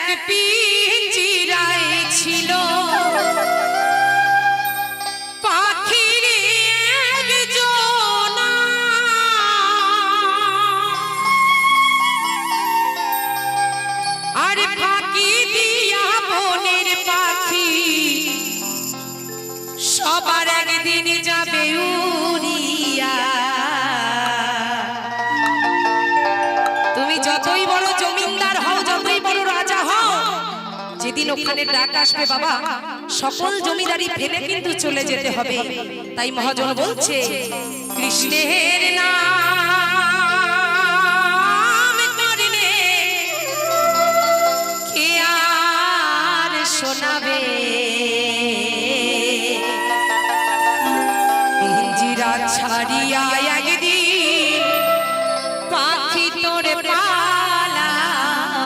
এক পিঞ্জিরায় ছিল পাখির একজোড়া, আর ফাঁকি দিয়া বনের পাখি সবার একদিন যাবে উড়িয়া। তুমি যতই বড় জমিদার হও, যতই বড় রাজা হও, যেদিন ওখানে ডাক আসবে বাবা, সকল জমিদারি ফেলে কিন্তু চলে যেতে হবে। তাই মহাজন বলছে কৃষ্ণের নাম